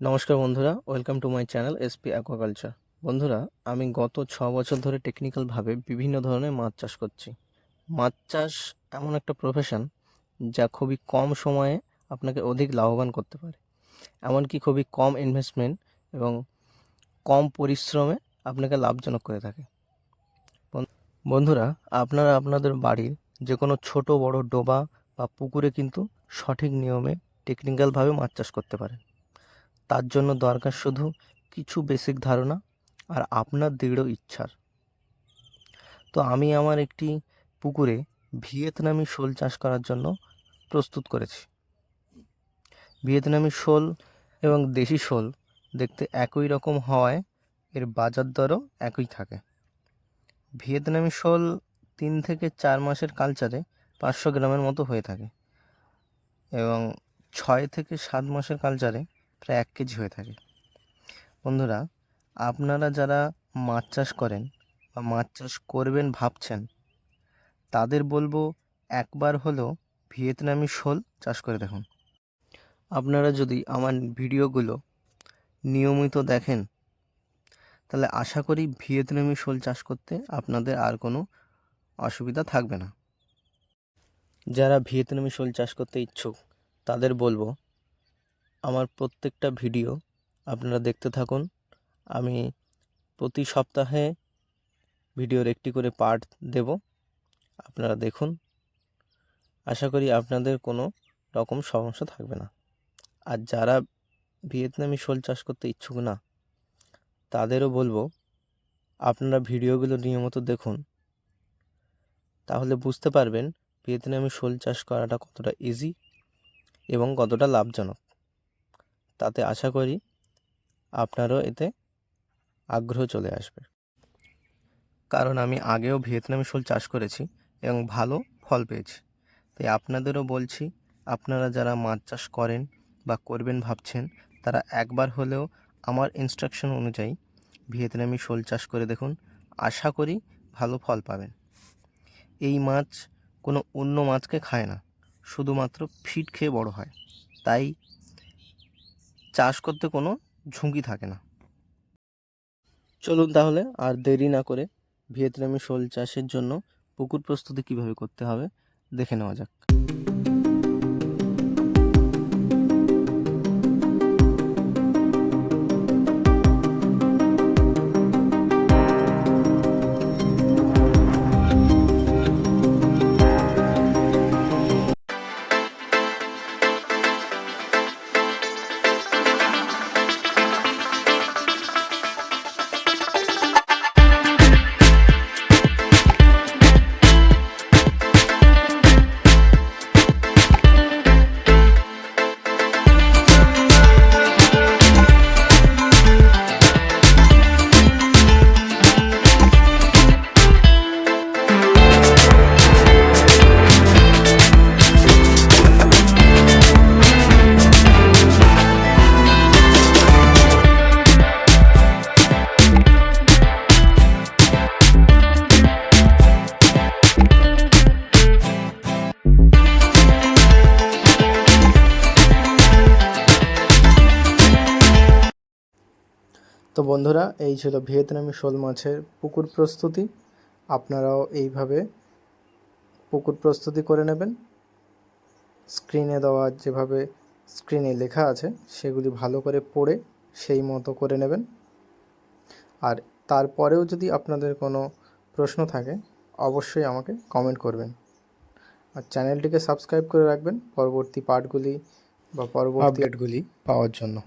নমস্কার বন্ধুরা, welcome to my channel SP aquaculture. বন্ধুরা, আমি গত 6 বছর ধরে টেকনিক্যালভাবে বিভিন্ন ধরনের মাছ চাষ করছি। মাছ চাষ এমন একটা প্রফেশন যা খুবই কম সময়ে আপনাকে অধিক লাভবান করতে পারে, এমনকি খুবই কম ইনভেস্টমেন্ট এবং কম পরিশ্রমে আপনাকে লাভজনক করে থাকে। বন্ধুরা, আপনারা আপনাদের বাড়ির যে কোনো ছোট বড় ডোবা বা পুকুরে কিন্তু সঠিক নিয়মে টেকনিক্যালভাবে মাছ চাষ করতে পারেন। তার জন্য দরকার শুধু কিছু বেসিক ধারণা আর আপনার দৃঢ় ইচ্ছার। তো আমি আমার একটি পুকুরে ভিয়েতনামি শোল চাষ করার জন্য প্রস্তুত করেছি। ভিয়েতনামি শোল এবং দেশি শোল দেখতে একই রকম হওয়ায় এর বাজার দরও একই থাকে। ভিয়েতনামি শোল 3 থেকে 4 মাসের কালচারে 500 গ্রামের মতো হয়ে থাকে এবং 6 থেকে 7 মাসের কালচারে প্রায় 1 কেজি হয়ে থাকে। বন্ধুরা, আপনারা যারা মাছ চাষ করেন বা মাছ চাষ করবেন ভাবছেন, তাদের বলবো একবার হলেও ভিয়েতনামি শোল চাষ করে দেখুন। আপনারা যদি আমার ভিডিওগুলো নিয়মিত দেখেন, তাহলে আশা করি ভিয়েতনামি শোল চাষ করতে আপনাদের আর কোনো অসুবিধা থাকবে না। যারা ভিয়েতনামি শোল চাষ করতে ইচ্ছুক, তাদের বলবো আমার প্রত্যেকটা ভিডিও আপনারা দেখতে থাকুন। আমি প্রতি সপ্তাহে ভিডিওর একটি করে পার্ট দেব, আপনারা দেখুন। আশা করি আপনাদের কোনো রকম সমস্যা থাকবে না। আর যারা ভিয়েতনামি শোল চাষ করতে ইচ্ছুক না, তাদেরও বলবো আপনারা ভিডিওগুলো নিয়মিত দেখুন, তাহলে বুঝতে পারবেন ভিয়েতনামি শোল চাষ করাটা কতটা ইজি এবং কতটা লাভজনক। তাতে আশা করি আপনারও এতে আগ্রহ চলে আসবে, কারণ আমি আগেও ভিয়েতনামি শোল চাষ করেছি এবং ভালো ফল পেয়েছি। তাই আপনাদেরও বলছি, আপনারা যারা মাছ চাষ করেন বা করবেন ভাবছেন, তারা একবার হলেও আমার ইনস্ট্রাকশন অনুযায়ী ভিয়েতনামি শোল চাষ করে দেখুন। আশা করি ভালো ফল পাবেন। এই মাছ কোনো অন্য মাছকে খায় না, শুধুমাত্র ফিড খেয়ে বড় হয়, তাই চাষ করতে কোনো ঝুঁকি থাকে না। চলুন তাহলে আর দেরি না করে ভিয়েতনামি শোল চাষের জন্য পুকুর প্রস্তুতি কিভাবে করতে হবে দেখে নেওয়া যাক। তো বন্ধুরা, এই ছিল ভিয়েতনামি শোল মাছের পুকুর প্রস্তুতি। আপনারাও এইভাবে পুকুর প্রস্তুতি করে নেবেন। স্ক্রিনে দেওয়া যেভাবে স্ক্রিনে লেখা আছে সেগুলি ভালো করে পড়ে সেই মতো করে নেবেন। আর তারপরেও যদি আপনাদের কোনো প্রশ্ন থাকে, অবশ্যই আমাকে কমেন্ট করবেন। আর চ্যানেলটিকে সাবস্ক্রাইব করে রাখবেন পরবর্তী পার্টগুলি বা পরবর্তী আপডেটগুলি পাওয়ার জন্য।